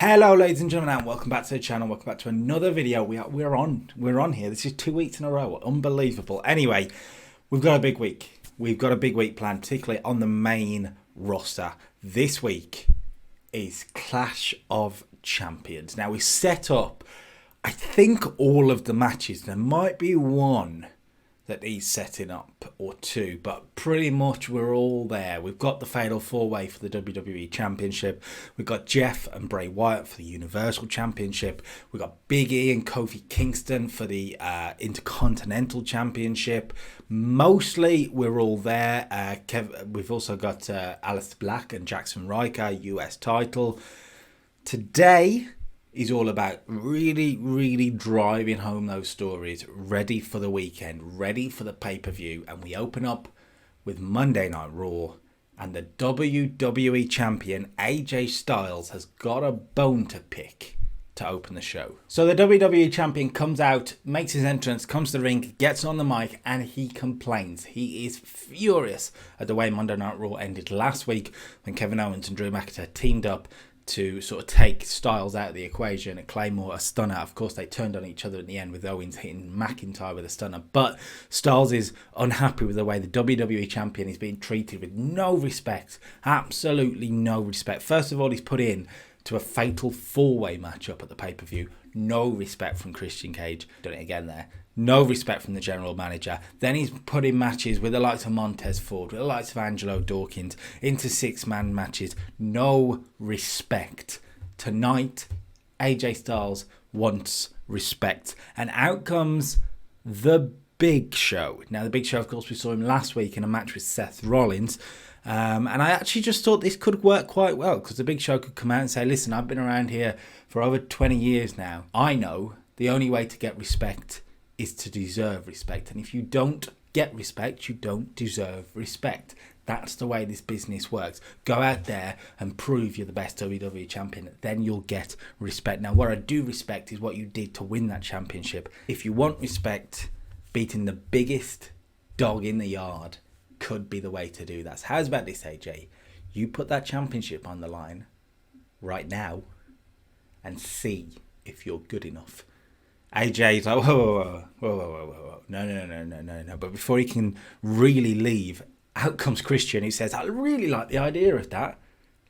Hello ladies and gentlemen, and welcome back to the channel. Welcome back to another video. We're on here. This is 2 weeks in a row. Unbelievable. Anyway, we've got a big week. We've got a big week planned, particularly on the main roster. This week is Clash of Champions. Now we set up, I think, all of the matches. There might be one that he's setting up or two, but pretty much we're all there. We've got the Fatal 4-Way for the WWE Championship. We've got Jeff and Bray Wyatt for the Universal Championship. We've got Big E and Kofi Kingston for the Intercontinental Championship. Mostly we're all there. We've also got Aleister Black and Jackson Riker, US title. Today is all about really driving home those stories, ready for the weekend, ready for the pay-per-view. And we open up with Monday Night Raw, and the WWE Champion AJ Styles has got a bone to pick to open the show. So the WWE Champion comes out, makes his entrance, comes to the ring, gets on the mic, and he complains. He is furious at the way Monday Night Raw ended last week when Kevin Owens and Drew McIntyre teamed up to sort of take Styles out of the equation and Claymore a stunner. Of course, they turned on each other in the end with Owens hitting McIntyre with a stunner. But Styles is unhappy with the way the WWE Champion is being treated with no respect. Absolutely no respect. First of all, he's put in to a fatal 4-way matchup at the pay-per-view. No respect from Christian Cage. Done it again there. No respect from the general manager. Then he's put in matches with the likes of Montez Ford, with the likes of Angelo Dawkins, into 6-man matches. No respect. Tonight, AJ Styles wants respect. And out comes the Big Show. Now, the Big Show, of course, we saw him last week in a match with Seth Rollins. And I actually just thought this could work quite well, because the Big Show could come out and say, listen, I've been around here for over 20 years now. I know the only way to get respect is to deserve respect. And if you don't get respect, you don't deserve respect. That's the way this business works. Go out there and prove you're the best WWE champion. Then you'll get respect. Now, what I do respect is what you did to win that championship. If you want respect, beating the biggest dog in the yard could be the way to do that. So how's about this, AJ? You put that championship on the line right now and see if you're good enough. AJ's like, whoa. No. But before he can really leave, out comes Christian, who says, I really like the idea of that.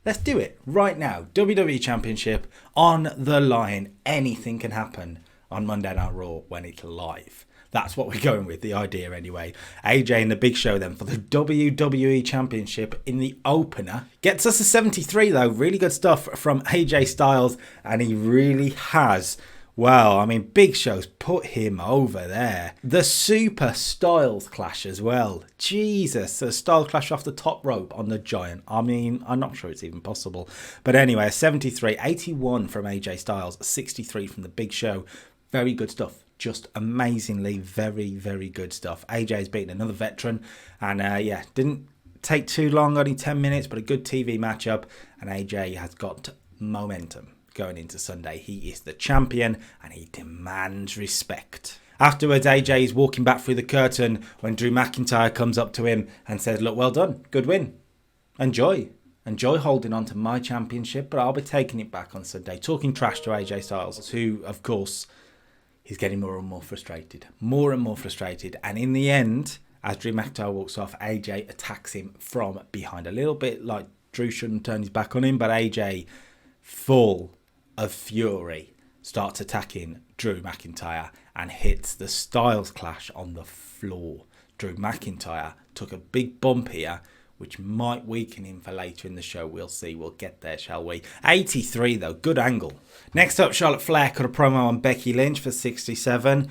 Let's do it right now. WWE Championship on the line. Anything can happen on Monday Night Raw when it's live. That's what we're going with, the idea anyway. AJ and the Big Show then for the WWE Championship in the opener. Gets us a 73 though. Really good stuff from AJ Styles. And he really has. Well, I mean, Big Show's put him over there. The Super Styles Clash as well. Jesus, the Styles Clash off the top rope on the Giant. I mean, I'm not sure it's even possible. But anyway, a 73, 81 from AJ Styles, 63 from the Big Show. Very good stuff. Just amazingly very good stuff. AJ's beaten another veteran. And yeah, didn't take too long, only 10 minutes, but a good TV matchup. And AJ has got momentum going into Sunday. He is the champion and he demands respect. Afterwards, AJ is walking back through the curtain when Drew McIntyre comes up to him and says, look, well done, good win. Enjoy holding on to my championship, but I'll be taking it back on Sunday. Talking trash to AJ Styles, who, of course, he's getting more and more frustrated. And in the end, as Drew McIntyre walks off, AJ attacks him from behind. A little bit like Drew shouldn't turn his back on him, but AJ, full of fury, starts attacking Drew McIntyre and hits the Styles Clash on the floor. Drew McIntyre took a big bump here, which might weaken him for later in the show. We'll see. We'll get there, shall we? 83, though. Good angle. Next up, Charlotte Flair cut a promo on Becky Lynch for 67.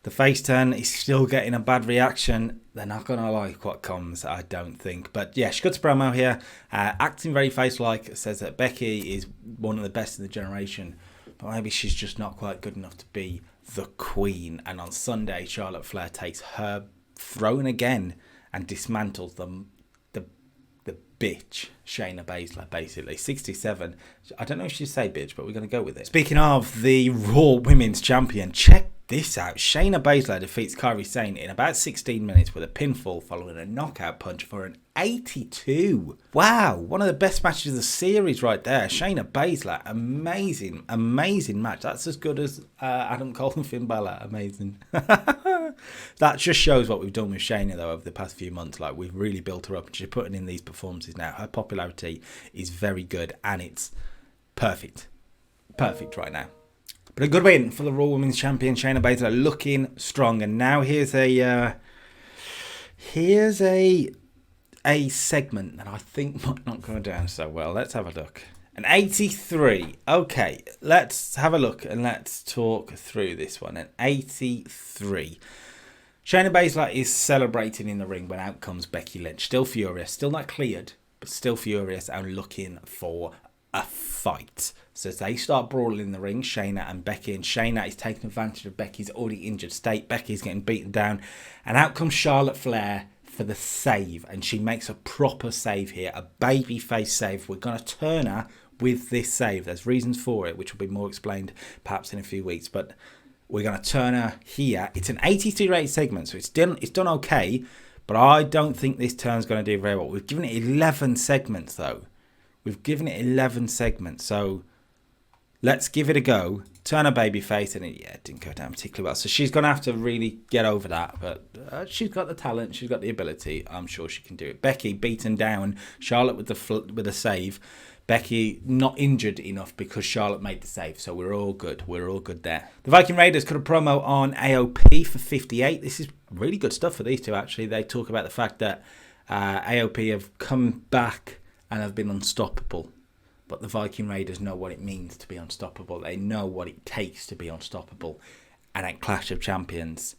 The face turn is still getting a bad reaction. They're not going to like what comes, I don't think. But yeah, she cuts a promo here, acting very face-like, says that Becky is one of the best in the generation, but maybe she's just not quite good enough to be the queen. And on Sunday, Charlotte Flair takes her throne again and dismantles the bitch, Shayna Baszler, basically. 67. I don't know if she'd say bitch, but we're going to go with it. Speaking of the Raw Women's Champion, check this out. Shayna Baszler defeats Kairi Sane in about 16 minutes with a pinfall following a knockout punch for an 82. Wow, one of the best matches of the series right there. Shayna Baszler, amazing, amazing match. That's as good as Adam Cole and Finn Balor. Amazing. That just shows what we've done with Shayna, though, over the past few months. Like, we've really built her up, and she's putting in these performances now. Her popularity is very good, and it's perfect. Perfect right now. But a good win for the Raw Women's Champion, Shayna Baszler, looking strong. And now here's a segment that I think might not go down so well. Let's have a look. An 83. Okay, let's have a look and let's talk through this one. An 83. Shayna Baszler is celebrating in the ring when out comes Becky Lynch. Still furious, still not cleared, but still furious and looking for a fight. So as they start brawling in the ring, Shayna and Becky, and Shayna is taking advantage of Becky's already injured state. Becky's getting beaten down, and out comes Charlotte Flair for the save, and she makes a proper save here, a babyface save. We're going to turn her with this save. There's reasons for it, which will be more explained perhaps in a few weeks, but we're going to turn her here. It's an 83 rated segment, so it's done okay, but I don't think this turn's going to do very well. We've given it 11 segments, though. We've given it 11 segments, so let's give it a go. Turn her babyface, and it didn't go down particularly well. So she's going to have to really get over that, but she's got the talent, she's got the ability. I'm sure she can do it. Becky beaten down, Charlotte with the save. Becky not injured enough because Charlotte made the save, so we're all good. We're all good there. The Viking Raiders cut a promo on AOP for 58. This is really good stuff for these two, actually. They talk about the fact that AOP have come back and have been unstoppable. But the Viking Raiders know what it means to be unstoppable. They know what it takes to be unstoppable. And at Clash of Champions,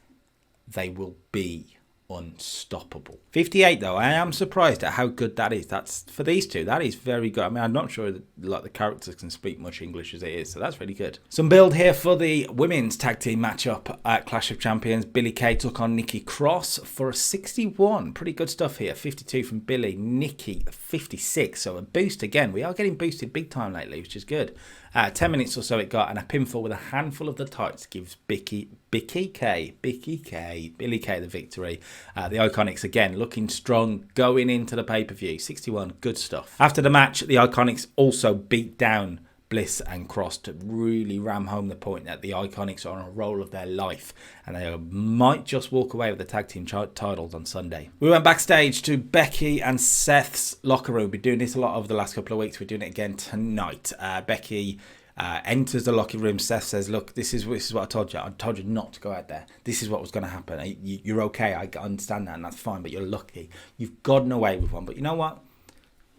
they will be unstoppable. 58, though, I am surprised at how good that is. That's for these two. That is very good. I mean, I'm not sure that the characters can speak much English as it is, so that's really good. Some build here for the women's tag team matchup at Clash of Champions. Billie Kay took on Nikki Cross for a 61. Pretty good stuff here. 52 from Billie, Nikki 56. So a boost again. We are getting boosted big time lately, which is good. 10 minutes or so it got, and a pinfall with a handful of the tights gives Billie Kay the victory. The Iconics again looking strong going into the pay-per-view. 61, good stuff. After the match, the Iconics also beat down Bliss and Cross to really ram home the point that the Iconics are on a roll of their life, and they might just walk away with the tag team titles on Sunday. We went backstage to Becky and Seth's locker room. We've been doing this a lot over the last couple of weeks. We're doing it again tonight. Becky enters the locker room. Seth says, look, this is what I told you. I told you not to go out there. This is what was going to happen. You're okay. I understand that, and that's fine, but you're lucky. You've gotten away with one, but you know what?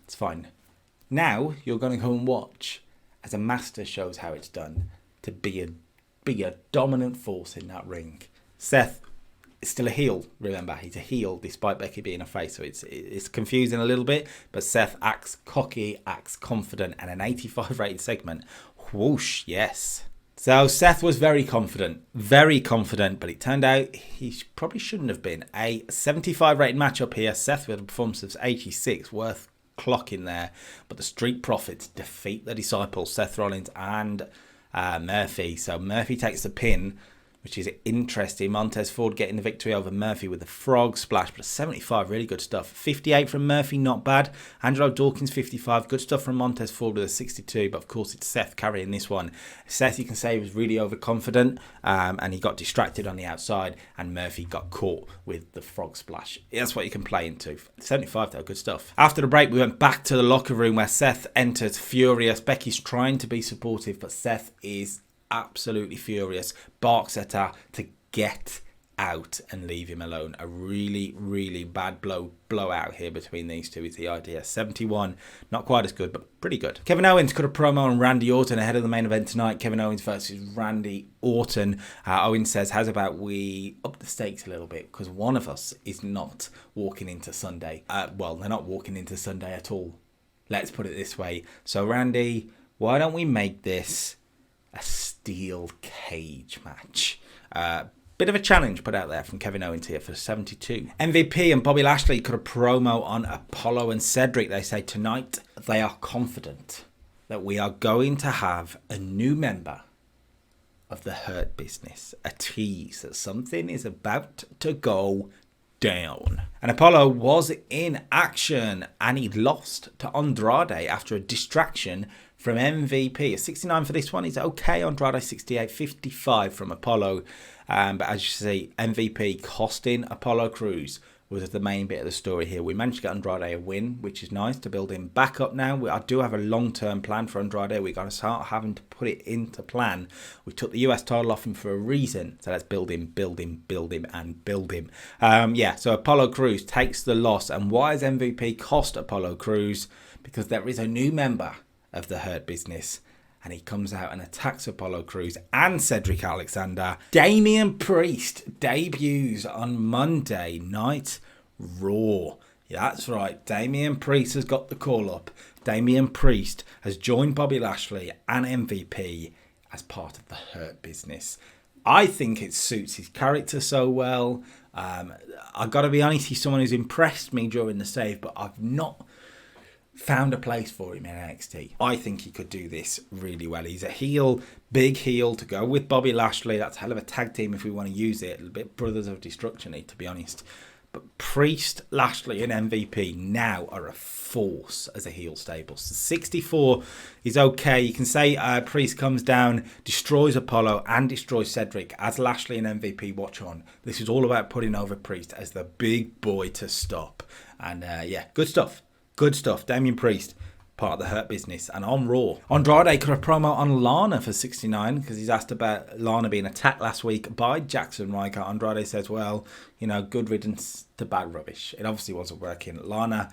It's fine. Now you're going to go and watch as a master shows how it's done to be a dominant force in that ring. Seth is still a heel, remember. He's a heel despite Becky being a face, so it's confusing a little bit, but Seth acts cocky, acts confident, and an 85 rated segment. Whoosh, yes. So Seth was very confident, but it turned out he probably shouldn't have been. A 75 rated matchup here. Seth with a performance of 86, worth clocking there, but the Street Profits defeat the Disciples, Seth Rollins and Murphy. So Murphy takes the pin, which is interesting. Montez Ford getting the victory over Murphy with the frog splash, but a 75, really good stuff. 58 from Murphy, not bad. Angelo Dawkins, 55, good stuff from Montez Ford with a 62, but of course it's Seth carrying this one. Seth, you can say, was really overconfident, and he got distracted on the outside, and Murphy got caught with the frog splash. That's what you can play into. 75 though, good stuff. After the break, we went back to the locker room where Seth enters furious. Becky's trying to be supportive, but Seth is absolutely furious, barks at her to get out and leave him alone. A really, really bad blowout here between these two is the idea. 71, not quite as good, but pretty good. Kevin Owens cut a promo on Randy Orton ahead of the main event tonight. Kevin Owens versus Randy Orton. Owens says, how's about we up the stakes a little bit, because one of us is not walking into Sunday. Well, they're not walking into Sunday at all. Let's put it this way. So Randy, why don't we make this a steel cage match? Bit of a challenge put out there from Kevin Owens here for 72. MVP and Bobby Lashley cut a promo on Apollo and Cedric. They say tonight they are confident that we are going to have a new member of the Hurt Business. A tease that something is about to go Smackdown. And Apollo was in action and he lost to Andrade after a distraction from MVP. A 69 for this one is okay. Andrade 68.55 from Apollo. But as you see, MVP costing Apollo Crews was the main bit of the story here. We managed to get Andrade a win, which is nice to build him back up now. I do have a long-term plan for Andrade. We've got to start having to put it into plan. We took the US title off him for a reason. So let's build him, and build him. So Apollo Crews takes the loss. And why has MVP cost Apollo Crews? Because there is a new member of the Hurt Business. And he comes out and attacks Apollo Crews and Cedric Alexander. Damian Priest debuts on Monday Night Raw. Yeah, that's right. Damian Priest has got the call up. Damian Priest has joined Bobby Lashley and MVP as part of the Hurt Business. I think it suits his character so well. I've got to be honest, he's someone who's impressed me during the save, but I've not found a place for him in NXT. I think he could do this really well. He's a heel, big heel to go with Bobby Lashley. That's a hell of a tag team if we want to use it. A little bit Brothers of Destruction-y, to be honest. But Priest, Lashley and MVP now are a force as a heel stable. So 64 is okay. You can say Priest comes down, destroys Apollo and destroys Cedric as Lashley and MVP watch on. This is all about putting over Priest as the big boy to stop. And good stuff. Good stuff. Damian Priest, part of the Hurt Business. And on Raw, Andrade cut a promo on Lana for 69 because he's asked about Lana being attacked last week by Jackson Ryker. Andrade says, well, good riddance to bad rubbish. It obviously wasn't working. Lana,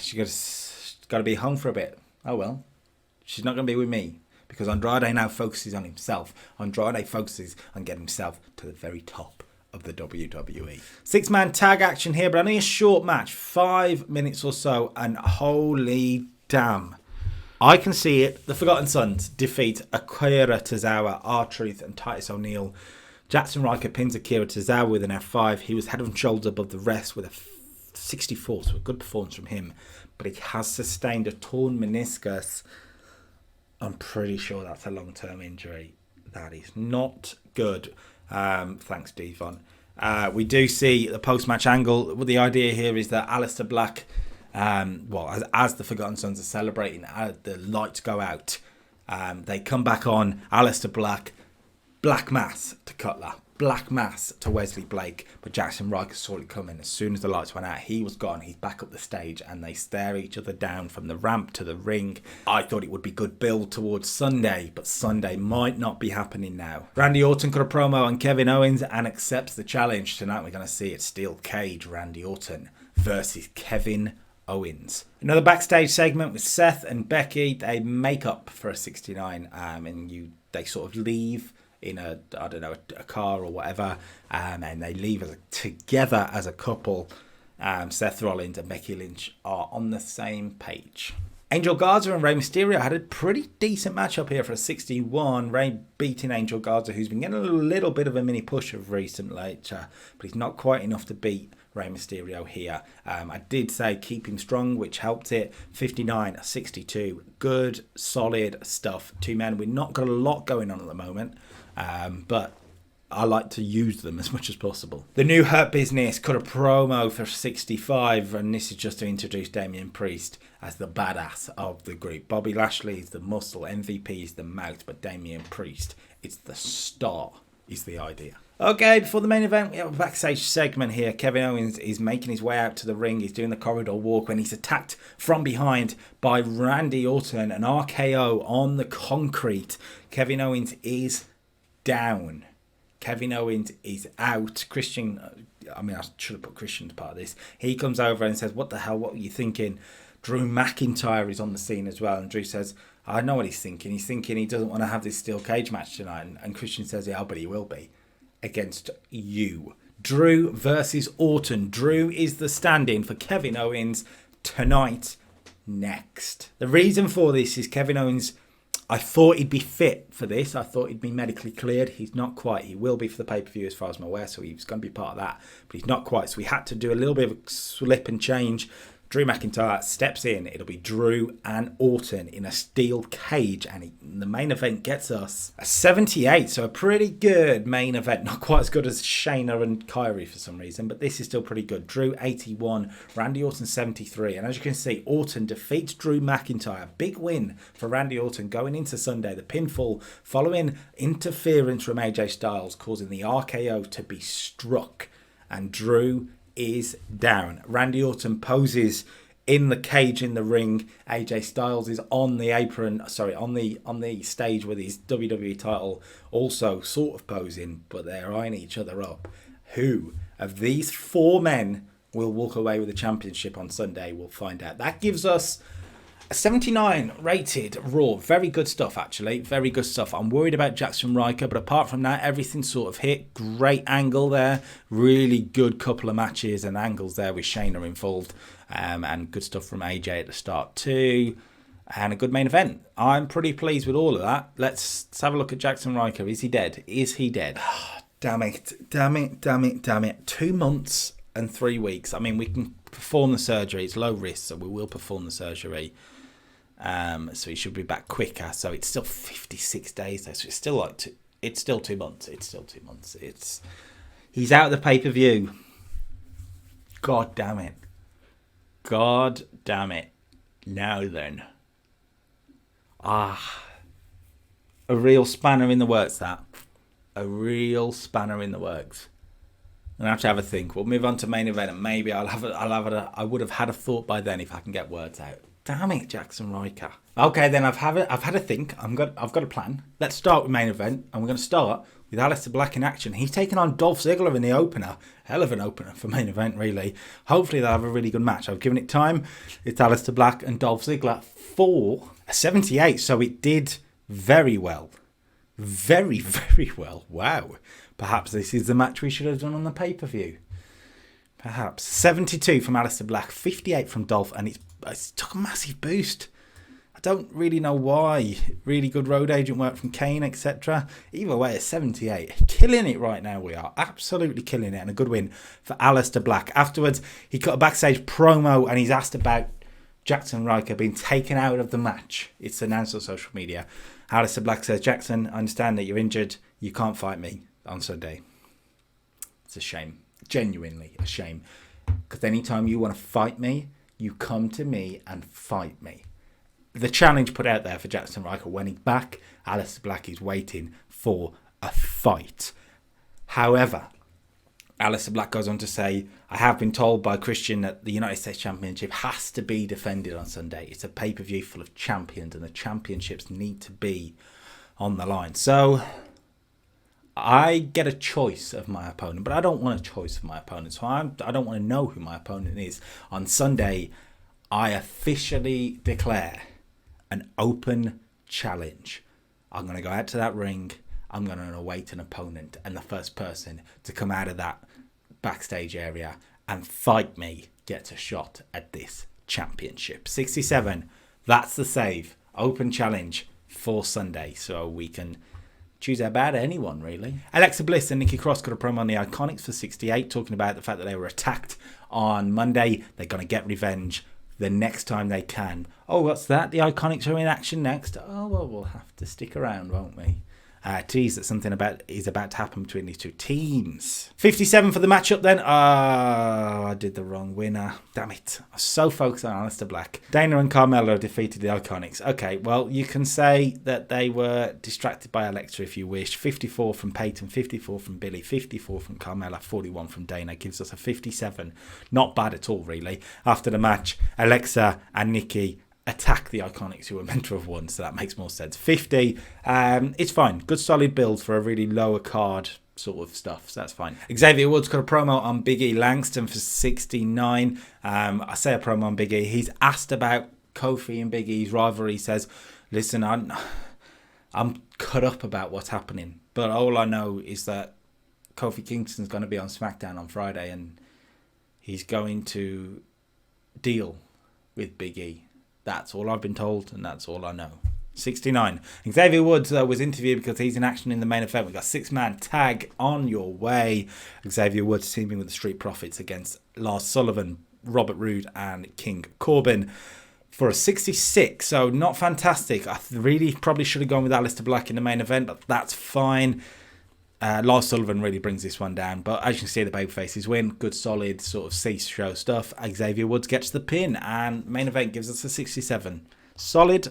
she's got to be home for a bit. Oh, well, she's not going to be with me because Andrade now focuses on himself. Andrade focuses on getting himself to the very top of the WWE. 6-man tag action here, but only a short match, 5 minutes or so, and holy damn, I can see it. The Forgotten Sons defeat Akira Tozawa, R-Truth and Titus O'Neil. Jackson Ryker pins Akira Tozawa with an F5. He was head and shoulders above the rest with a 64, so a good performance from him, but he has sustained a torn meniscus. I'm pretty sure that's a long-term injury. That is not good. Thanks, Devon. We do see the post-match angle. Well, the idea here is that Aleister Black, as the Forgotten Sons are celebrating, the lights go out. They come back on. Aleister Black, Black Mass to Cutler, Black Mass to Wesley Blake, but Jackson Ryker saw it coming. As soon as the lights went out, he was gone. He's back up the stage and they stare each other down from the ramp to the ring. I thought it would be good build towards Sunday, but Sunday might not be happening now. Randy Orton cut a promo on Kevin Owens and accepts the challenge. Tonight we're going to see it steel cage Randy Orton versus Kevin Owens. Another backstage segment with Seth and Becky. They make up for a 69 they sort of leave in a car or whatever, and they leave together as a couple. Seth Rollins and Becky Lynch are on the same page. Angel Garza and Rey Mysterio had a pretty decent matchup here for a 61. Rey beating Angel Garza, who's been getting a little bit of a mini push of recent late, but he's not quite enough to beat Rey Mysterio here. I did say keep him strong, which helped it. 59-62. Good, solid stuff. Two men. We've not got a lot going on at the moment. But I like to use them as much as possible. The new Hurt Business cut a promo for 65, and this is just to introduce Damian Priest as the badass of the group. Bobby Lashley is the muscle, MVP is the mouth, but Damian Priest, it's the star, is the idea. Okay, before the main event, we have a backstage segment here. Kevin Owens is making his way out to the ring. He's doing the corridor walk when he's attacked from behind by Randy Orton, an RKO on the concrete. Kevin Owens is down. Kevin Owens is out. Christian, I should have put Christian as part of this. He comes over and says, what the hell, what were you thinking? Drew McIntyre is on the scene as well. And Drew says, I know what he's thinking. He's thinking he doesn't want to have this steel cage match tonight. And Christian says, yeah, but he will be against you. Drew versus Orton. Drew is the stand-in for Kevin Owens tonight, next. The reason for this is Kevin Owens, I thought he'd be fit for this. I thought he'd be medically cleared. He's not quite. He will be for the pay-per-view as far as I'm aware, so he's going to be part of that. But he's not quite. So we had to do a little bit of a slip and change. Drew McIntyre steps in. It'll be Drew and Orton in a steel cage. And the main event gets us a 78. So a pretty good main event. Not quite as good as Shayna and Kyrie for some reason. But this is still pretty good. Drew 81. Randy Orton 73. And as you can see, Orton defeats Drew McIntyre. Big win for Randy Orton going into Sunday. The pinfall following interference from AJ Styles, causing the RKO to be struck. And Drew is down. Randy Orton poses in the cage in the ring. AJ Styles is on the apron, on the stage with his WWE title, also sort of posing, but they're eyeing each other up. Who of these 4 men will walk away with the championship on Sunday? We'll find out. That gives us a 79 rated Raw. Very good stuff, actually. Very good stuff. I'm worried about Jackson Riker, but apart from that, everything sort of hit. Great angle there. Really good couple of matches and angles there with Shayna involved. And good stuff from AJ at the start too. And a good main event. I'm pretty pleased with all of that. Let's have a look at Jackson Riker. Is he dead? Is he dead? Oh, damn it. 2 months and 3 weeks. I mean, we can perform the surgery. It's low risk, so we will perform the surgery. So he should be back quicker. So it's still 56 days though. So it's still it's still 2 months. He's out of the pay-per-view. God damn it. Now then. A real spanner in the works, that. A real spanner in the works. I'm going to have to have a think. We'll move on to main event and maybe I would have had a thought by then if I can get words out. Damn it, Jackson Riker. Okay, then I've had a think. I've got a plan. Let's start with main event, and we're going to start with Aleister Black in action. He's taking on Dolph Ziggler in the opener. Hell of an opener for main event, really. Hopefully they'll have a really good match. I've given it time. It's Aleister Black and Dolph Ziggler for a 78, so it did very well. Very, very well. Wow. Perhaps this is the match we should have done on the pay-per-view. Perhaps. 72 from Aleister Black, 58 from Dolph, and it's took a massive boost. I don't really know why. Really good road agent work from Kane, etc. Either way, a 78. Killing it right now, we are. Absolutely killing it, and a good win for Aleister Black. Afterwards, he cut a backstage promo, and he's asked about Jackson Riker being taken out of the match. It's announced on social media. Aleister Black says, Jackson, I understand that you're injured. You can't fight me on Sunday. It's a shame. Genuinely a shame. Because anytime you want to fight me, you come to me and fight me. The challenge put out there for Jackson Riker when he's back, Aleister Black is waiting for a fight. However, Aleister Black goes on to say, I have been told by Christian that the United States Championship has to be defended on Sunday. It's a pay-per-view full of champions and the championships need to be on the line. So I get a choice of my opponent, but I don't want a choice of my opponent. So I don't want to know who my opponent is. On Sunday, I officially declare an open challenge. I'm going to go out to that ring. I'm going to await an opponent. And the first person to come out of that backstage area and fight me gets a shot at this championship. 67. That's the save. Open challenge for Sunday. So we can choose about anyone, really. Alexa Bliss and Nikki Cross got a promo on the Iconics for 68, talking about the fact that they were attacked on Monday. They're going to get revenge the next time they can. Oh, what's that? The Iconics are in action next. Oh, well, we'll have to stick around, won't we? Tease that something is about to happen between these two teams. 57 for the matchup then. Oh, I did the wrong winner. Damn it. I was so focused on Aleister Black. Dana and Carmella defeated the Iconics. Okay, well, you can say that they were distracted by Alexa if you wish. 54 from Peyton, 54 from Billy, 54 from Carmella, 41 from Dana. Gives us a 57. Not bad at all, really. After the match, Alexa and Nikki attack the Iconics who were meant to have won, so that makes more sense. 50, it's fine. Good solid build for a really lower card sort of stuff, so that's fine. Xavier Woods got a promo on Big E Langston for 69. I say a promo on Big E. He's asked about Kofi and Big E's rivalry. He says, listen, I'm cut up about what's happening, but all I know is that Kofi Kingston's going to be on Smackdown on Friday and he's going to deal with Big E. That's all I've been told, and that's all I know. 69. Xavier Woods was interviewed because he's in action in the main event. We've got 6-man tag on your way. Xavier Woods teaming with the Street Profits against Lars Sullivan, Robert Roode and King Corbin for a 66. So not fantastic. I really probably should have gone with Aleister Black in the main event, but that's fine. Lars Sullivan really brings this one down, but as you can see, the babyfaces win. Good, solid, sort of cease-show stuff. Xavier Woods gets the pin, and main event gives us a 67. Solid,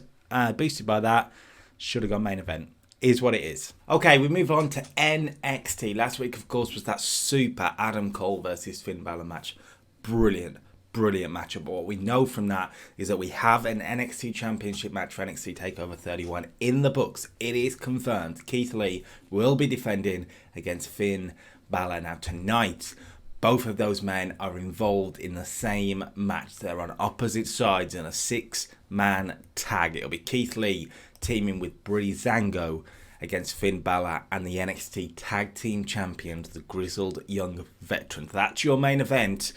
boosted by that. Should have gone main event. Is what it is. Okay, we move on to NXT. Last week, of course, was that super Adam Cole versus Finn Balor match. Brilliant matchup. But what we know from that is that we have an NXT Championship match for NXT TakeOver 31 in the books. It is confirmed. Keith Lee will be defending against Finn Balor. Now tonight, both of those men are involved in the same match. They're on opposite sides in a 6-man tag. It'll be Keith Lee teaming with Breezango against Finn Balor and the NXT Tag Team Champions, the Grizzled Young Veterans. That's your main event.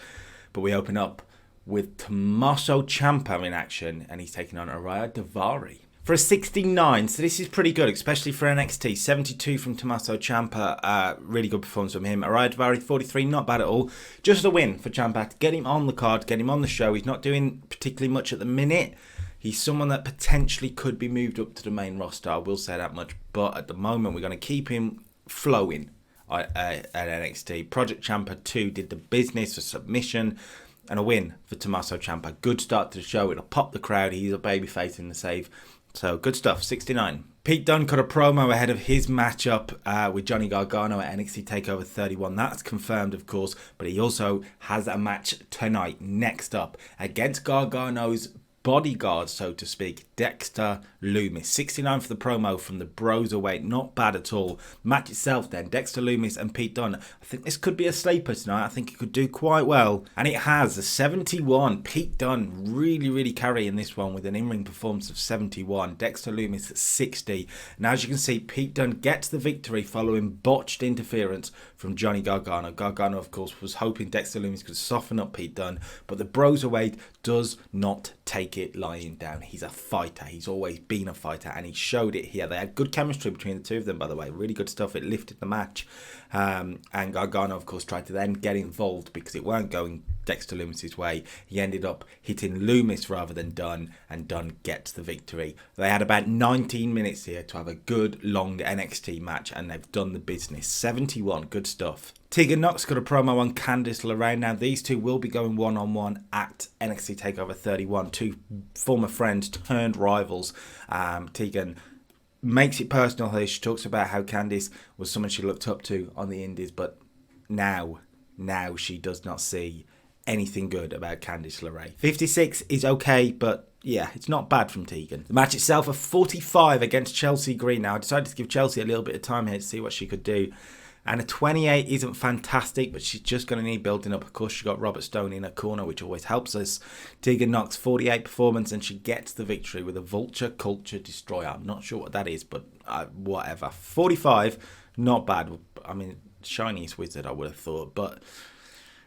But we open up with Tommaso Ciampa in action, and he's taking on Araya Daivari for a 69. So this is pretty good, especially for NXT. 72 from Tommaso Ciampa. Really good performance from him. Araya Daivari, 43. Not bad at all. Just a win for Ciampa to get him on the card, get him on the show. He's not doing particularly much at the minute. He's someone that potentially could be moved up to the main roster. I will say that much. But at the moment, we're going to keep him flowing at NXT. Project Ciampa 2 did the business for submission. And a win for Tommaso Ciampa. Good start to the show. It'll pop the crowd. He's a babyface in the save. So good stuff. 69. Pete Dunne cut a promo ahead of his matchup with Johnny Gargano at NXT TakeOver 31. That's confirmed, of course. But he also has a match tonight. Next up against Gargano's bodyguard, so to speak, Dexter Lumis. 69 for the promo from the Broserweight. Not bad at all. Match itself then, Dexter Lumis and Pete Dunne. I think this could be a sleeper tonight. I think it could do quite well. And it has. A 71. Pete Dunne really carrying this one with an in-ring performance of 71. Dexter Lumis at 60. And as you can see, Pete Dunne gets the victory following botched interference from Johnny Gargano. Gargano, of course, was hoping Dexter Lumis could soften up Pete Dunne, but the Broserweight does not take it lying down. He's a fighter. He's always been a fighter, and he showed it here. They had good chemistry between the two of them, by the way. Really good stuff. It lifted the match. And Gargano, of course, tried to then get involved because it weren't going Dexter Lumis' way. He ended up hitting Lumis rather than Dunne, and Dunne gets the victory. They had about 19 minutes here to have a good, long NXT match, and they've done the business. 71. Good stuff. Tegan Nox got a promo on Candice LeRae. Now, these two will be going one-on-one at NXT TakeOver 31. Two former friends turned rivals. Tegan makes it personal here. She talks about how Candice was someone she looked up to on the indies, but now she does not see anything good about Candice LeRae. 56 is okay, but yeah, it's not bad from Tegan. The match itself, a 45 against Chelsea Green. Now, I decided to give Chelsea a little bit of time here to see what she could do. And a 28 isn't fantastic, but she's just going to need building up. Of course, she's got Robert Stone in her corner, which always helps us. Tegan Nox, 48 performance, and she gets the victory with a Vulture Culture Destroyer. I'm not sure what that is, but whatever. 45, not bad. I mean, shiniest wizard, I would have thought, but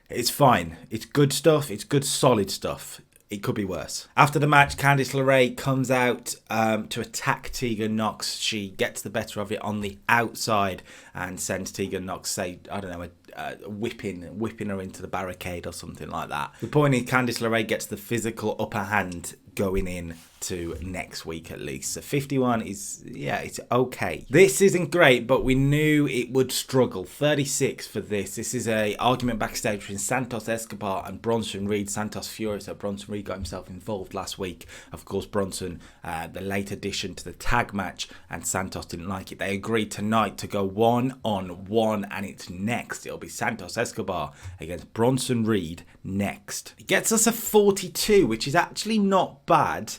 it's fine. It's good stuff. It's good, solid stuff. It could be worse. After the match, Candice LeRae comes out to attack Tegan Nox. She gets the better of it on the outside and sends Tegan Nox, say, I don't know, whipping her into the barricade or something like that. The point is, Candice LeRae gets the physical upper hand going in to next week at least. So 51 is, yeah, it's okay. This isn't great, but we knew it would struggle. 36 for this. This is a argument backstage between Santos Escobar and Bronson Reed. Santos furious that Bronson Reed got himself involved last week. Of course, Bronson, the late addition to the tag match, and Santos didn't like it. They agreed tonight to go one-on-one, and it's next. It'll be Santos Escobar against Bronson Reed next. It gets us a 42, which is actually not bad.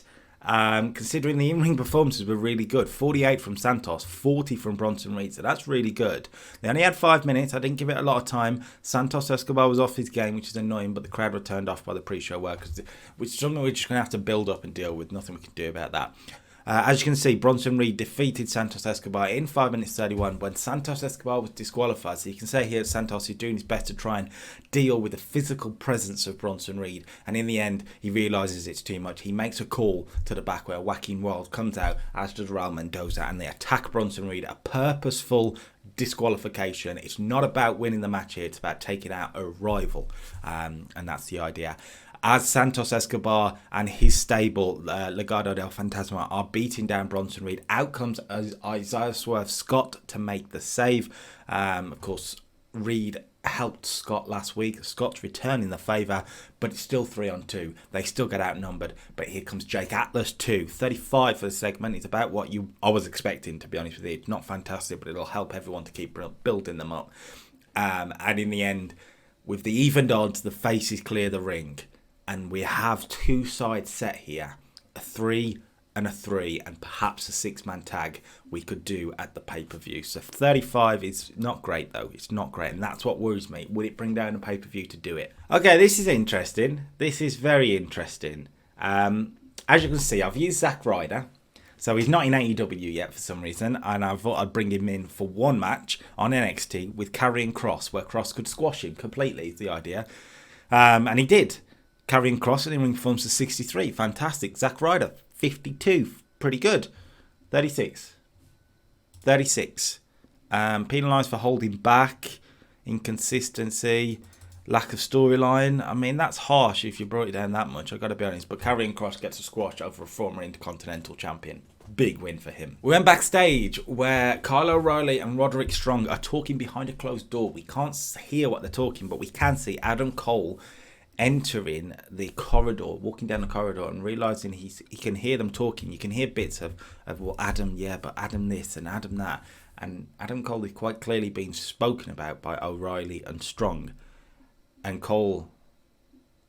Considering the in-ring performances were really good. 48 from Santos, 40 from Bronson Reed, so that's really good. They only had 5 minutes. I didn't give it a lot of time. Santos Escobar was off his game, which is annoying, but the crowd were turned off by the pre-show workers, which is something we're just going to have to build up and deal with. Nothing we can do about that. As you can see, Bronson Reed defeated Santos Escobar in 5 minutes 31 when Santos Escobar was disqualified. So you can say here Santos is doing his best to try and deal with the physical presence of Bronson Reed. And in the end, he realises it's too much. He makes a call to the back where Joaquin Wilde comes out, as does Raul Mendoza, and they attack Bronson Reed. A purposeful disqualification. It's not about winning the match here. It's about taking out a rival. And that's the idea. As Santos Escobar and his stable, Legado del Fantasma, are beating down Bronson Reed, out comes Isaiah Swerve Scott to make the save. Of course, Reed helped Scott last week. Scott's returning the favour, but it's still 3-on-2. They still get outnumbered, but here comes Jake Atlas too. 35 for the segment. It's about what I was expecting, to be honest with you. It's not fantastic, but it'll help everyone to keep building them up. And in the end, with the evened odds, the faces clear the ring. And we have two sides set here. A 3 and a 3, and perhaps a 6-man tag we could do at the pay-per-view. So 35 is not great, though. It's not great, and that's what worries me. Would it bring down a pay-per-view to do it? Okay, this is interesting. This is very interesting. As you can see, I've used Zack Ryder. So he's not in AEW yet for some reason, and I thought I'd bring him in for one match on NXT with Karrion Kross, where Kross could squash him completely, is the idea. And he did. Karrion Kross in ring forms to 63. Fantastic. Zack Ryder, 52. Pretty good. 36. Penalised for holding back, inconsistency, lack of storyline. I mean, that's harsh if you brought it down that much, I've got to be honest. But Karrion Kross gets a squash over a former Intercontinental Champion. Big win for him. We went backstage where Kyle O'Reilly and Roderick Strong are talking behind a closed door. We can't hear what they're talking, but we can see Adam Cole entering the corridor, walking down the corridor, and realizing he can hear them talking. You can hear bits of well, Adam, yeah, but Adam this and Adam that, and Adam Cole is quite clearly being spoken about by O'Reilly and Strong. And Cole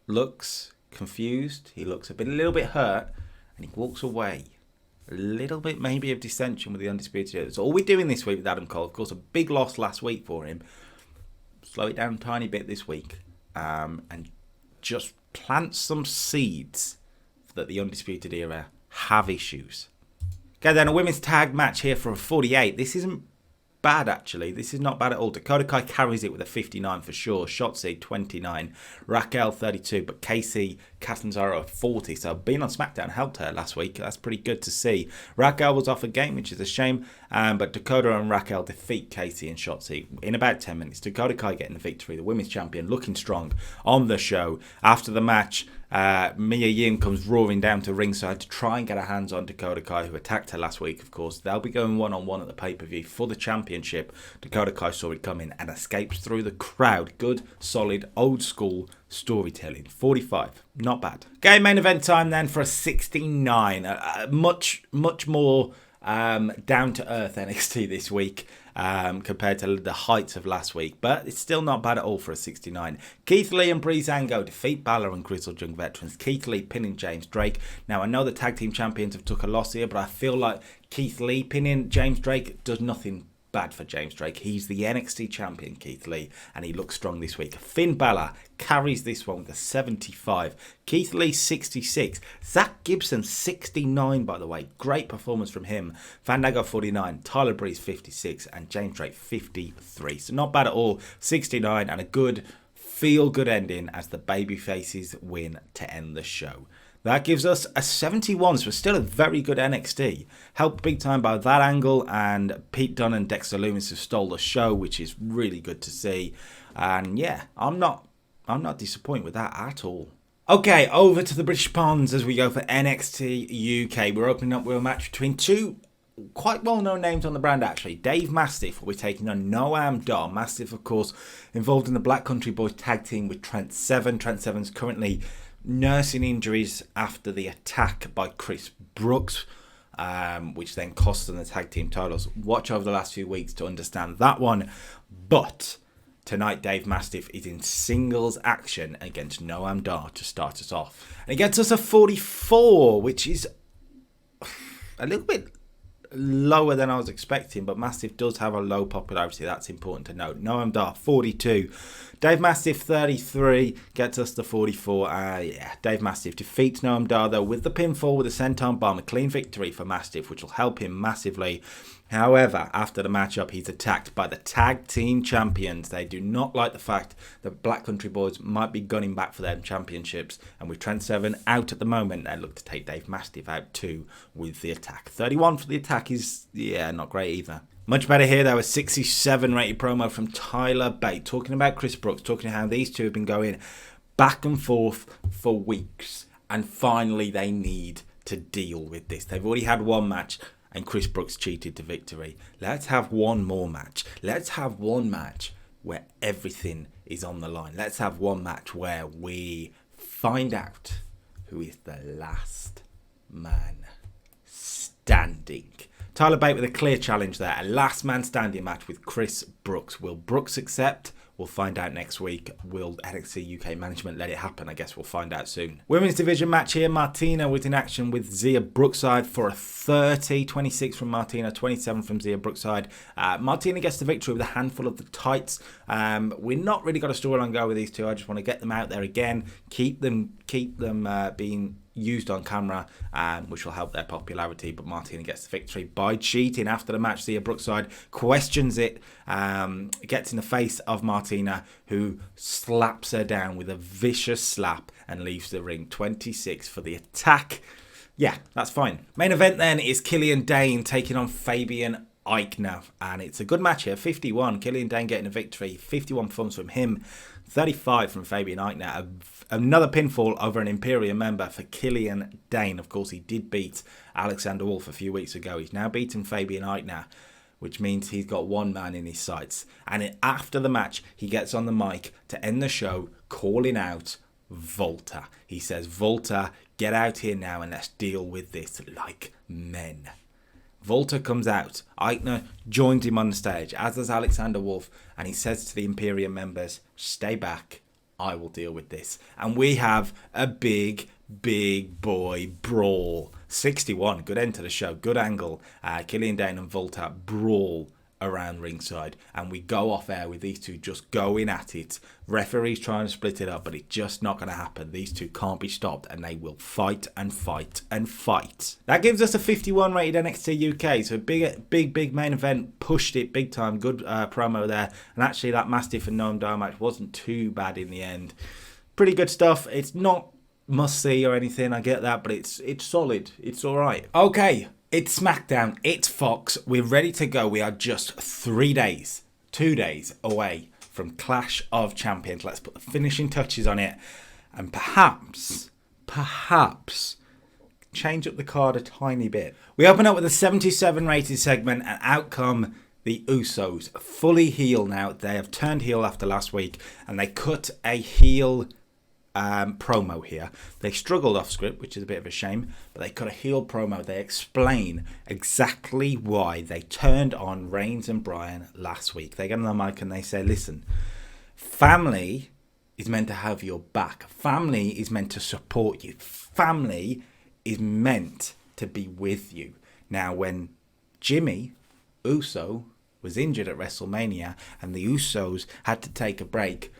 looks confused. He looks a little bit hurt, and he walks away. A little bit maybe of dissension with the Undisputed Era. So all we're doing this week with Adam Cole, of course, a big loss last week for him. Slow it down a tiny bit this week, and just plant some seeds that the Undisputed Era have issues. Okay, then a women's tag match here for a 48. This isn't bad, actually. This is not bad at all. Dakota Kai carries it with a 59 for sure. Shotzi, 29. Raquel, 32. But Casey Catanzaro, 40. So being on Smackdown helped her last week. That's pretty good to see. Raquel was off a game, which is a shame. But Dakota and Raquel defeat Casey and Shotzi in about 10 minutes. Dakota Kai getting the victory. The women's champion looking strong on the show. After the match, Mia Yim comes roaring down to ringside to try and get her hands on Dakota Kai, who attacked her last week, of course. They'll be going one-on-one at the pay-per-view for the championship. Dakota Kai saw it coming and escapes through the crowd. Good, solid, old-school storytelling. 45. Not bad. Okay, main event time then for a 69. Much more down-to-earth NXT this week. Compared to the heights of last week, but it's still not bad at all for a 69. Keith Lee and Breezango defeat Balor and Grizzled Young Veterans. Keith Lee pinning James Drake. Now, I know the tag team champions have took a loss here, but I feel like Keith Lee pinning James Drake does nothing bad for James Drake. He's the NXT champion, Keith Lee, and he looks strong this week. Finn Balor carries this one with a 75. Keith Lee, 66. Zach Gibson, 69, by the way. Great performance from him. Fandango, 49. Tyler Breeze, 56. And James Drake, 53. So not bad at all. 69 and a good, feel-good ending as the babyfaces win to end the show. That gives us a 71, so still a very good NXT. Helped big time by that angle, and Pete Dunne and Dexter Lumis have stole the show, which is really good to see. And yeah, I'm not disappointed with that at all. Okay, over to the British Ponds as we go for NXT UK. We're opening up with a match between two quite well-known names on the brand, actually. Dave Mastiff will be taking on Noam Dar. Mastiff, of course, involved in the Black Country Boys tag team with Trent Seven. Trent Seven's currently nursing injuries after the attack by Chris Brooks, which then cost them the tag team titles. Watch over the last few weeks to understand that one. But tonight, Dave Mastiff is in singles action against Noam Dar to start us off. And it gets us a 44, which is a little bit lower than I was expecting, but Mastiff does have a low popularity. That's important to note. Noam Dar, 42. Dave Mastiff, 33, gets us to 44. Dave Mastiff defeats Noam Dar, though, with the pinfall with a senton bomb. A clean victory for Mastiff, which will help him massively. However, after the matchup, he's attacked by the tag team champions. They do not like the fact that Black Country Boys might be gunning back for their championships. And with Trent Seven out at the moment, they look to take Dave Mastiff out too with the attack. 31 for the attack is, not great either. Much better here, though, a 67 rated promo from Tyler Bate, talking about Chris Brooks, talking how these two have been going back and forth for weeks, and finally they need to deal with this. They've already had one match, and Chris Brooks cheated to victory. Let's have one more match. Let's have one match where everything is on the line. Let's have one match where we find out who is the last man standing. Tyler Bate with a clear challenge there. A last man standing match with Chris Brooks. Will Brooks accept? We'll find out next week. Will NXT UK management let it happen? I guess we'll find out soon. Women's division match here. Martina was in action with Zia Brookside for a 30. 26 from Martina, 27 from Zia Brookside. Martina gets the victory with a handful of the tights. We're not really got a storyline go with these two. I just want to get them out there again. Keep them being used on camera, which will help their popularity. But Martina gets the victory by cheating after the match. Zia Brookside questions it, gets in the face of Martina, who slaps her down with a vicious slap and leaves the ring. 26 for the attack. Yeah, that's fine. Main event then is Killian Dane taking on Fabian Eichner, and it's a good match here. 51, Killian Dane getting a victory. 51 performance from him, 35 from Fabian Eichner. Another pinfall over an Imperium member for Killian Dane. Of course, he did beat Alexander Wolf a few weeks ago. He's now beaten Fabian Eichner, which means he's got one man in his sights. And after the match, he gets on the mic to end the show, calling out Volta. He says, Volta, get out here now and let's deal with this like men. Volta comes out. Eichner joins him on the stage, as does Alexander Wolf, and he says to the Imperium members, stay back, I will deal with this. And we have a big boy brawl. 61, good end to the show, good angle. Killian Dane and Volta brawl around ringside, and we go off air with these two just going at it. Referee's trying to split it up, but it's just not going to happen. These two can't be stopped, and they will fight and fight and fight. That gives us a 51 rated NXT UK. So big main event, pushed it big time. Good promo there, and actually that Mastiff and Noam Dar match wasn't too bad in the end. Pretty good stuff. It's not must see or anything, I get that, but it's solid. It's all right. Okay. It's Smackdown, it's Fox, we're ready to go. We are just 2 days away from Clash of Champions. Let's put the finishing touches on it and perhaps change up the card a tiny bit. We open up with a 77 rated segment, and out come the Usos, fully heel now. They have turned heel after last week, and they cut a heel promo here. They struggled off script, which is a bit of a shame, but they cut a heel promo. They explain exactly why they turned on Reigns and Bryan last week. They get on the mic and they say, listen, family is meant to have your back. Family is meant to support you. Family is meant to be with you. Now, when Jimmy Uso was injured at WrestleMania and the Usos had to take a break,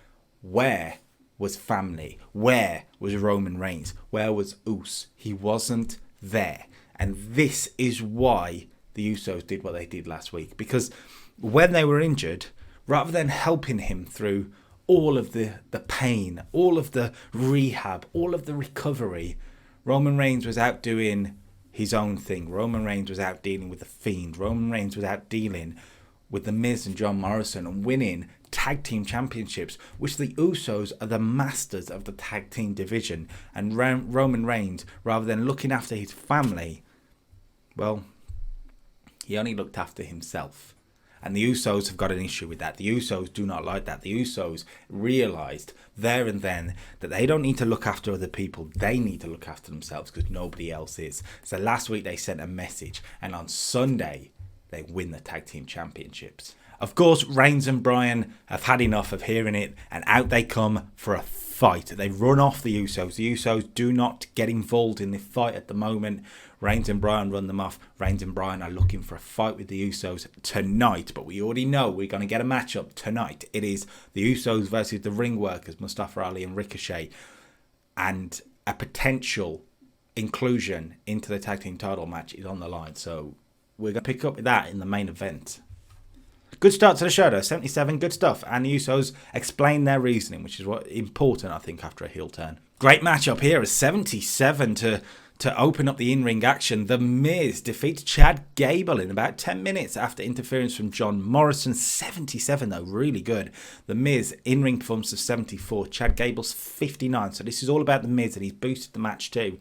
where was family? Where was Roman Reigns? Where was Us? He wasn't there. And this is why the Usos did what they did last week. Because when they were injured, rather than helping him through all of the pain, all of the rehab, all of the recovery, Roman Reigns was out doing his own thing. Roman Reigns was out dealing with the Fiend. Roman Reigns was out dealing with The Miz and John Morrison and winning tag team championships, which the Usos are the masters of the tag team division. And Roman Reigns, rather than looking after his family, well, he only looked after himself. And the Usos have got an issue with that. The Usos do not like that. The Usos realised there and then that they don't need to look after other people. They need to look after themselves because nobody else is. So last week they sent a message, and on Sunday they win the tag team championships. Of course, Reigns and Bryan have had enough of hearing it, and out they come for a fight. They run off the Usos. The Usos do not get involved in the fight at the moment. Reigns and Bryan run them off. Reigns and Bryan are looking for a fight with the Usos tonight, but we already know we're going to get a matchup tonight. It is the Usos versus the Ring Workers, Mustafa Ali and Ricochet, and a potential inclusion into the tag team title match is on the line. So we're going to pick up with that in the main event. Good start to the show though, 77, good stuff. And the Usos explain their reasoning, which is what important, I think, after a heel turn. Great matchup here, a 77 to to open up the in-ring action, The Miz defeats Chad Gable in about 10 minutes after interference from John Morrison. 77 though, really good. The Miz in-ring performance of 74, Chad Gable's 59. So this is all about The Miz, and he's boosted the match too.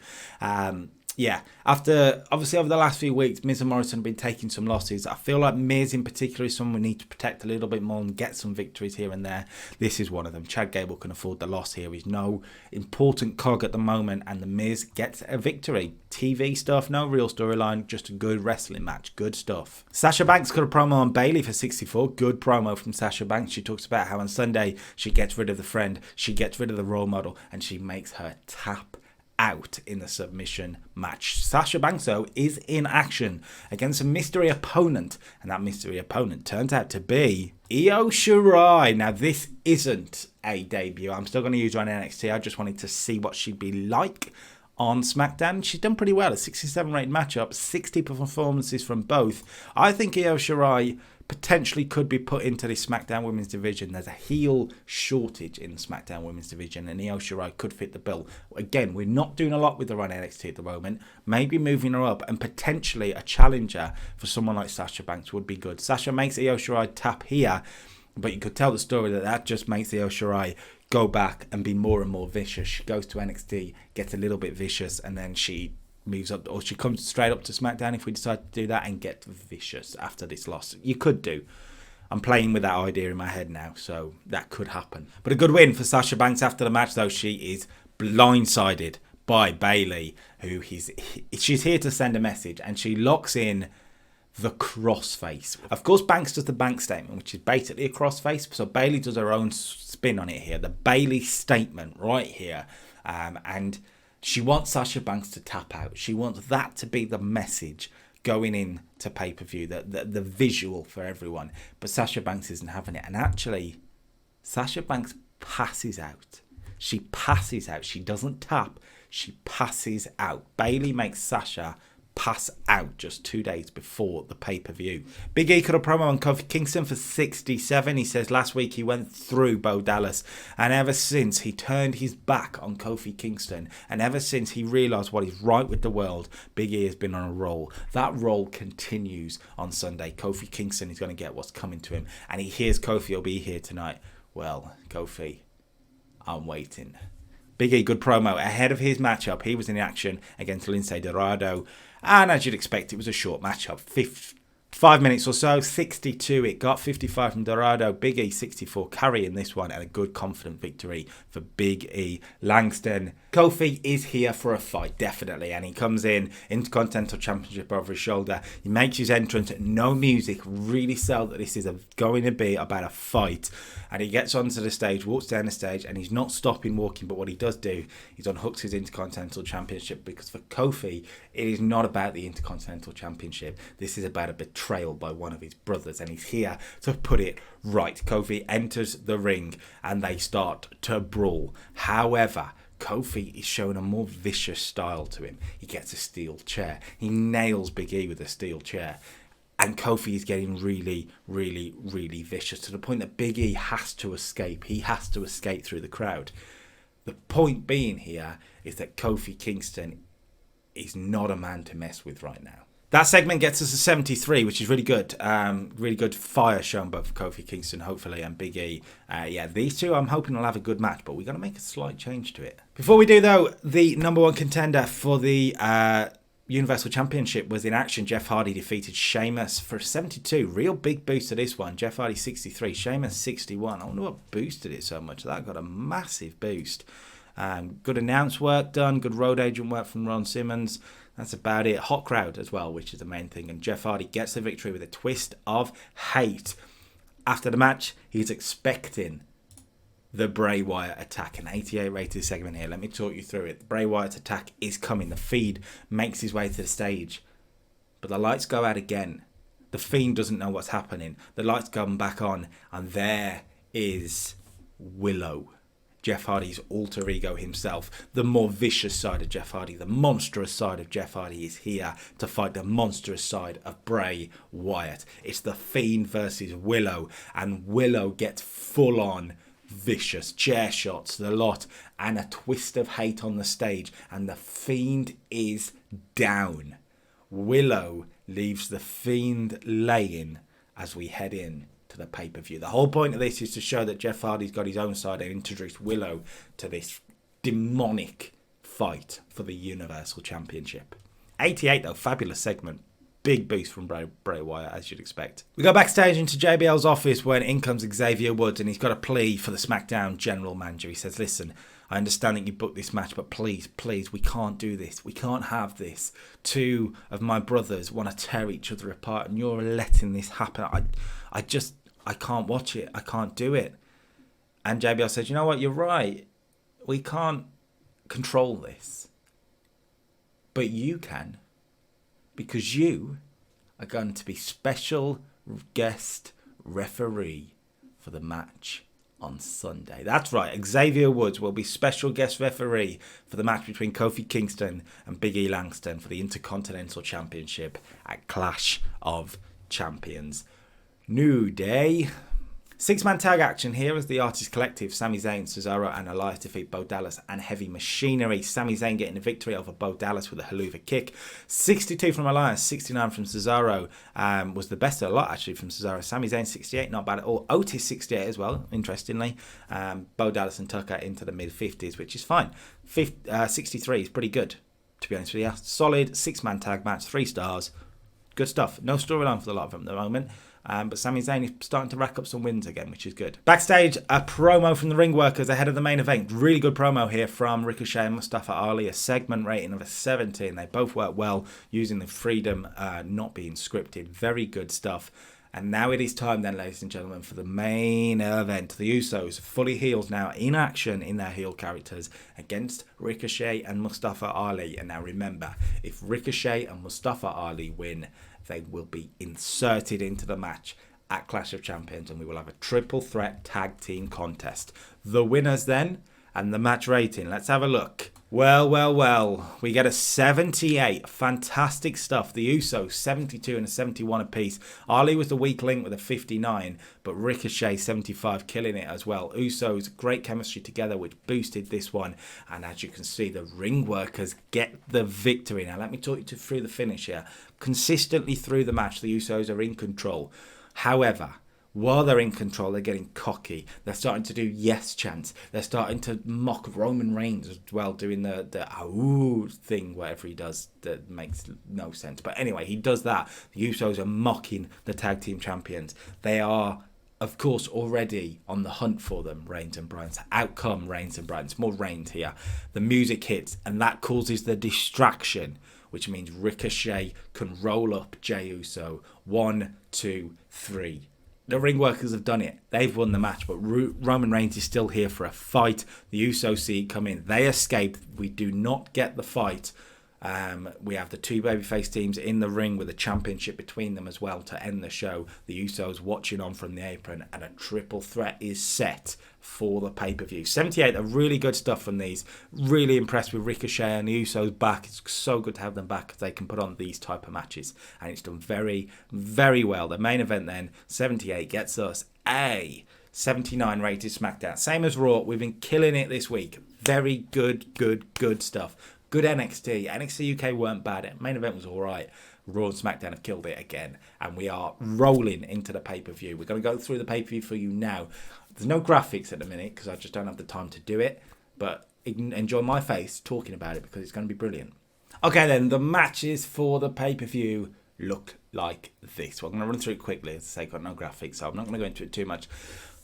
Yeah, after obviously over the last few weeks, Miz and Morrison have been taking some losses. I feel like Miz in particular is someone we need to protect a little bit more and get some victories here and there. This is one of them. Chad Gable can afford the loss here. He's no important cog at the moment, and the Miz gets a victory. TV stuff, no real storyline, just a good wrestling match. Good stuff. Sasha Banks got a promo on Bayley for 64. Good promo from Sasha Banks. She talks about how on Sunday she gets rid of the friend, she gets rid of the role model, and she makes her tap out in the submission match. Sasha Banks, though, is in action against a mystery opponent, and that mystery opponent turns out to be Io Shirai. Now, this isn't a debut. I'm still going to use her on NXT. I just wanted to see what she'd be like on Smackdown. She's done pretty well. A 67 rated matchup, 60 performances from both. I think Io Shirai potentially could be put into the SmackDown Women's Division. There's a heel shortage in the SmackDown Women's Division, and Io Shirai could fit the bill. Again, we're not doing a lot with her on NXT at the moment. Maybe moving her up, and potentially a challenger for someone like Sasha Banks would be good. Sasha makes Io Shirai tap here, but you could tell the story that just makes Io Shirai go back and be more and more vicious. She goes to NXT, gets a little bit vicious, and then she moves up, or she comes straight up to SmackDown if we decide to do that, and get vicious after this loss. You could do. I'm playing with that idea in my head now, so that could happen. But a good win for Sasha Banks after the match, though. She is blindsided by Bayley, she's here to send a message, and she locks in the crossface. Of course, Banks does the bank statement, which is basically a crossface. So Bayley does her own spin on it here. The Bayley statement right here, and she wants Sasha Banks to tap out. She wants that to be the message going in to pay-per-view, the visual for everyone. But Sasha Banks isn't having it. And actually, Sasha Banks passes out. She passes out. She doesn't tap. She passes out. Bayley makes Sasha pass out just 2 days before the pay-per-view. Big E cut a promo on Kofi Kingston for 67. He says last week he went through Bo Dallas, and ever since he turned his back on Kofi Kingston, and ever since he realised what is right with the world, Big E has been on a roll. That roll continues on Sunday. Kofi Kingston is going to get what's coming to him, and he hears Kofi will be here tonight. Well, Kofi, I'm waiting. Big E, good promo. Ahead of his matchup, he was in action against Lince Dorado. And as you'd expect, it was a short matchup. 5 minutes or so, 62 it got, 55 from Dorado. Big E, 64, carrying this one, and a good confident victory for Big E Langston. Kofi is here for a fight, definitely, and he comes in Intercontinental Championship over his shoulder. He makes his entrance, no music, really sell that this is going to be about a fight. And he gets onto the stage, walks down the stage, and he's not stopping walking, but what he does do is unhooks his Intercontinental Championship, because for Kofi, it is not about the Intercontinental Championship. This is about a betrayal by one of his brothers, and he's here to put it right. Kofi enters the ring, and they start to brawl. However, Kofi is showing a more vicious style to him. He gets a steel chair. He nails Big E with a steel chair. And Kofi is getting really, really, really vicious, to the point that Big E has to escape. He has to escape through the crowd. The point being here is that Kofi Kingston is not a man to mess with right now. That segment gets us to 73, which is really good. Really good fire shown by Kofi Kingston, hopefully, and Big E. Yeah, these two I'm hoping will have a good match, but we're going to make a slight change to it. Before we do, though, the number one contender for the Universal Championship was in action. Jeff Hardy defeated Sheamus for 72. Real big boost to this one. Jeff Hardy 63, Sheamus 61. I wonder what boosted it so much. That got a massive boost. Good announce work done. Good road agent work from Ron Simmons. That's about it. Hot crowd as well, which is the main thing. And Jeff Hardy gets the victory with a twist of hate. After the match, he's expecting the Bray Wyatt attack. An 88 rated segment here. Let me talk you through it. The Bray Wyatt attack is coming. The Fiend makes his way to the stage. But the lights go out again. The Fiend doesn't know what's happening. The lights come back on. And there is Willow. Jeff Hardy's alter ego himself. The more vicious side of Jeff Hardy, the monstrous side of Jeff Hardy is here to fight the monstrous side of Bray Wyatt. It's the Fiend versus Willow, and Willow gets full on vicious chair shots, the lot, and a twist of hate on the stage, and the Fiend is down. Willow leaves the Fiend laying as we head in to the pay-per-view. The whole point of this is to show that Jeff Hardy's got his own side and introduce Willow to this demonic fight for the Universal Championship. 88 though, fabulous segment. Big boost from Bray Wyatt, as you'd expect. We go backstage into JBL's office when in comes Xavier Woods, and he's got a plea for the Smackdown general manager. He says, listen, I understand that you booked this match, but please, we can't do this. We can't have this. Two of my brothers want to tear each other apart, and you're letting this happen. I can't watch it. I can't do it. And JBL says, you know what, you're right. We can't control this. But you can. Because you are going to be special guest referee for the match on Sunday. That's right, Xavier Woods will be special guest referee for the match between Kofi Kingston and Big E Langston for the Intercontinental Championship at Clash of Champions. New Day. 6-man tag action here as the Artist Collective, Sami Zayn, Cesaro and Elias defeat Bo Dallas and Heavy Machinery. Sami Zayn getting a victory over Bo Dallas with a haluva kick. 62 from Elias, 69 from Cesaro. Was the best of a lot actually from Cesaro. Sami Zayn 68, not bad at all. Otis 68 as well, interestingly. Bo Dallas and Tucker into the mid-50s, which is fine. 63 is pretty good, to be honest with you. Solid 6-man tag match, 3 stars. Good stuff. No storyline for a lot of them at the moment. But Sami Zayn is starting to rack up some wins again, which is good. Backstage, a promo from the ring workers ahead of the main event. Really good promo here from Ricochet and Mustafa Ali. A segment rating of a 17. They both work well, using the freedom, not being scripted. Very good stuff. And now it is time then, ladies and gentlemen, for the main event. The Usos, fully heels now, in action in their heel characters against Ricochet and Mustafa Ali. And now remember, if Ricochet and Mustafa Ali win, they will be inserted into the match at Clash of Champions, and we will have a triple threat tag team contest. The winners then, and the match rating. Let's have a look. Well. We get a 78. Fantastic stuff. The Usos, 72 and a 71 apiece. Ali was the weak link with a 59, but Ricochet, 75, killing it as well. Usos, great chemistry together, which boosted this one. And as you can see, the ring workers get the victory. Now, let me talk you through the finish here. Consistently through the match, the Usos are in control. However, while they're in control, they're getting cocky. They're starting to do yes chants. They're starting to mock Roman Reigns as well, doing the ooh thing, whatever he does that makes no sense. But anyway, he does that. The Usos are mocking the tag team champions. They are, of course, already on the hunt for them, Reigns and Bryan. Out come Reigns and Bryan. It's more Reigns here. The music hits, and that causes the distraction, which means Ricochet can roll up Jey Uso. 1, 2, 3. The ring workers have done it. They've won the match, but Roman Reigns is still here for a fight. The Usos see it come in. They escape. We do not get the fight. We have the two babyface teams in the ring with a championship between them as well to end the show. The Usos watching on from the apron, and a triple threat is set for the pay-per-view. 78 are really good stuff from these. Really impressed with Ricochet and the Usos back. It's so good to have them back because they can put on these type of matches, and it's done very, very well. The main event then, 78, gets us a 79 rated Smackdown. Same as Raw. We've been killing it this week. Very good stuff. Good NXT. NXT UK weren't bad. Main event was all right. Raw and SmackDown have killed it again. And we are rolling into the pay-per-view. We're going to go through the pay-per-view for you now. There's no graphics at the minute because I just don't have the time to do it. But enjoy my face talking about it because it's going to be brilliant. Okay then, the matches for the pay-per-view look like this. Well, I'm going to run through it quickly. As I say, I've got no graphics, so I'm not going to go into it too much.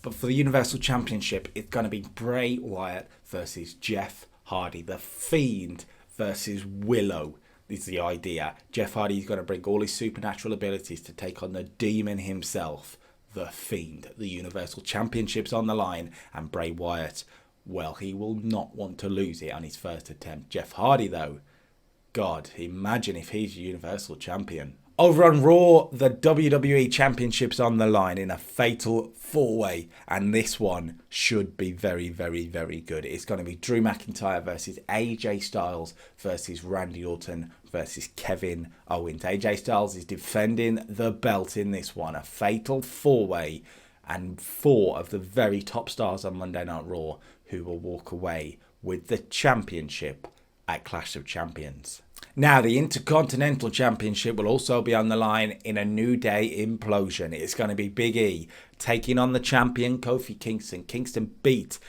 But for the Universal Championship, it's going to be Bray Wyatt versus Jeff Hardy. The Fiend versus Willow is the idea. Jeff Hardy is going to bring all his supernatural abilities to take on the demon himself, the Fiend. The Universal Championship's on the line, and Bray Wyatt, well, he will not want to lose it on his first attempt. Jeff Hardy, though, God, imagine if he's Universal Champion. Over on Raw, the WWE Championship's on the line in a fatal four-way, and this one should be very, very, very good. It's going to be Drew McIntyre versus AJ Styles versus Randy Orton versus Kevin Owens. AJ Styles is defending the belt in this one, a fatal four-way, and 4 of the very top stars on Monday Night Raw who will walk away with the championship at Clash of Champions. Now, the Intercontinental Championship will also be on the line in a New Day implosion. It's going to be Big E taking on the champion, Kofi Kingston. Kingston beat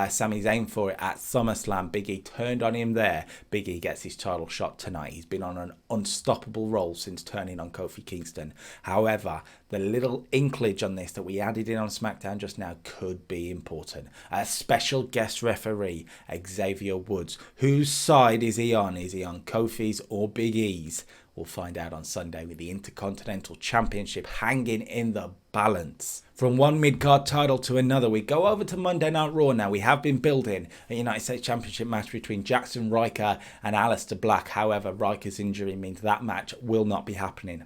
Sami Zayn for it at SummerSlam. Big E turned on him there. Big E gets his title shot tonight. He's been on an unstoppable roll since turning on Kofi Kingston. However, the little inklage on this that we added in on SmackDown just now could be important. A special guest referee, Xavier Woods. Whose side is he on? Is he on Kofi's or Big E's? We'll find out on Sunday with the Intercontinental Championship hanging in the balance. From one mid-card title to another, we go over to Monday Night Raw now. We have been building a United States Championship match between Jackson Ryker and Aleister Black. However, Ryker's injury means that match will not be happening.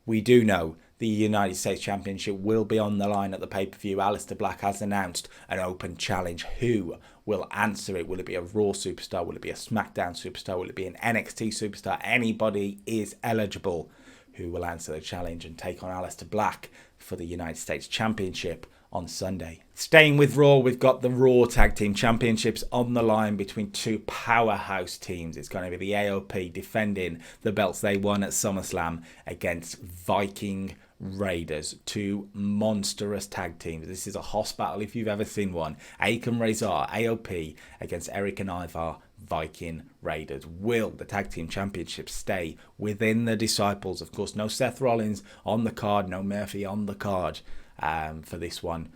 We do know the United States Championship will be on the line at the pay-per-view. Aleister Black has announced an open challenge. Who will answer it? Will it be a Raw superstar? Will it be a SmackDown superstar? Will it be an NXT superstar? Anybody is eligible who will answer the challenge and take on Aleister Black for the United States Championship on Sunday. Staying with Raw, we've got the Raw Tag Team Championships on the line between 2 powerhouse teams. It's going to be the AOP defending the belts they won at SummerSlam against Viking Raiders, 2 monstrous tag teams. This is a hoss battle if you've ever seen one. Akam Razor, AOP against Eric and Ivar, Viking Raiders. Will the Tag Team Championship stay within the Disciples? Of course, no Seth Rollins on the card, no Murphy on the card for this one.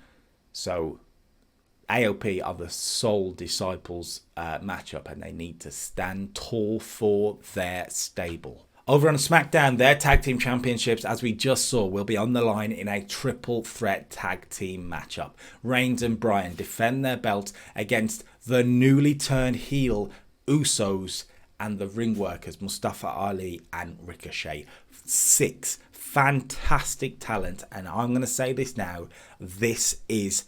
So AOP are the sole Disciples matchup, and they need to stand tall for their stable. Over on SmackDown, their tag team championships, as we just saw, will be on the line in a triple threat tag team matchup. Reigns and Bryan defend their belts against the newly turned heel USOS and the ring workers Mustafa Ali and Ricochet. 6 fantastic talent, and I'm going to say this now, this is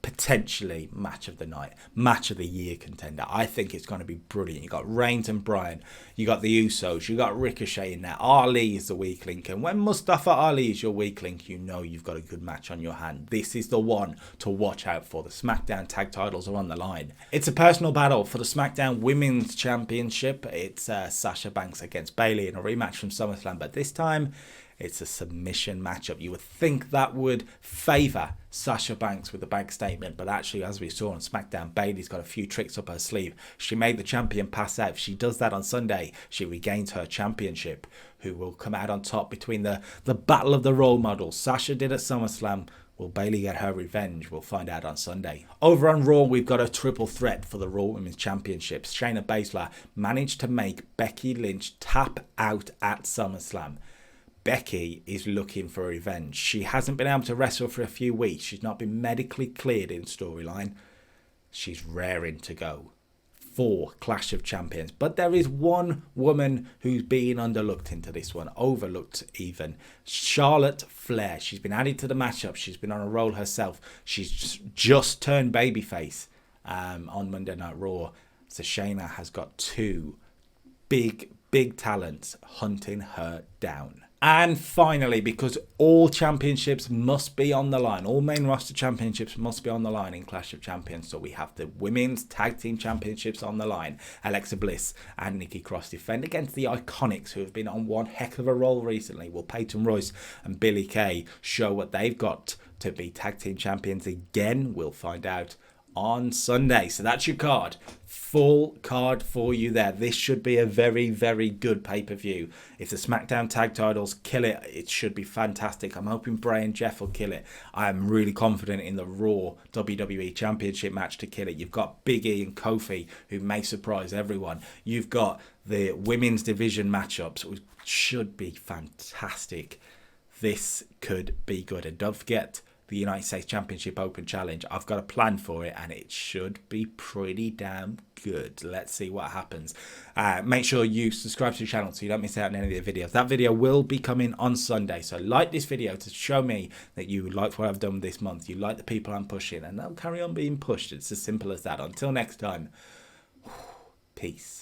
potentially match of the night, match of the year contender. I think it's going to be brilliant. You got Reigns and Bryan, you got the Usos, you got Ricochet in there. Ali is the weak link, and when Mustafa Ali is your weak link, you know you've got a good match on your hand. This is the one to watch out for. The SmackDown tag titles are on the line. It's a personal battle for the SmackDown Women's Championship. It's Sasha Banks against Bayley in a rematch from SummerSlam, but this time it's a submission matchup. You would think that would favour Sasha Banks with the bank statement, but actually, as we saw on SmackDown, Bayley's got a few tricks up her sleeve. She made the champion pass out. If she does that on Sunday, she regains her championship. Who will come out on top between the battle of the role models? Sasha did at SummerSlam. Will Bayley get her revenge? We'll find out on Sunday. Over on Raw, we've got a triple threat for the Raw Women's Championships. Shayna Baszler managed to make Becky Lynch tap out at SummerSlam. Becky is looking for revenge. She hasn't been able to wrestle for a few weeks. She's not been medically cleared in storyline. She's raring to go for Clash of Champions. But there is one woman who's being underlooked into this one, overlooked even. Charlotte Flair. She's been added to the matchup. She's been on a roll herself. She's just turned babyface on Monday Night Raw. So Shayna has got 2 big talents hunting her down. And finally, because all championships must be on the line, all main roster championships must be on the line in Clash of Champions, so we have the Women's Tag Team Championships on the line. Alexa Bliss and Nikki Cross defend against the Iconics, who have been on one heck of a roll recently. Will Peyton Royce and Billie Kay show what they've got to be Tag Team Champions again? We'll find out on Sunday. So that's your card. Full card for you there. This should be a very, very good pay-per-view. If the SmackDown tag titles kill it, it should be fantastic. I'm hoping Bray and Jeff will kill it. I am really confident in the Raw WWE Championship match to kill it. You've got Big E and Kofi, who may surprise everyone. You've got the women's division matchups, which should be fantastic. This could be good. And don't forget the United States Championship Open Challenge. I've got a plan for it, and it should be pretty damn good. Let's see what happens. Make sure you subscribe to the channel so you don't miss out on any of the videos. That video will be coming on Sunday, so like this video to show me that you like what I've done this month. You like the people I'm pushing, and they'll carry on being pushed. It's as simple as that. Until next time, peace.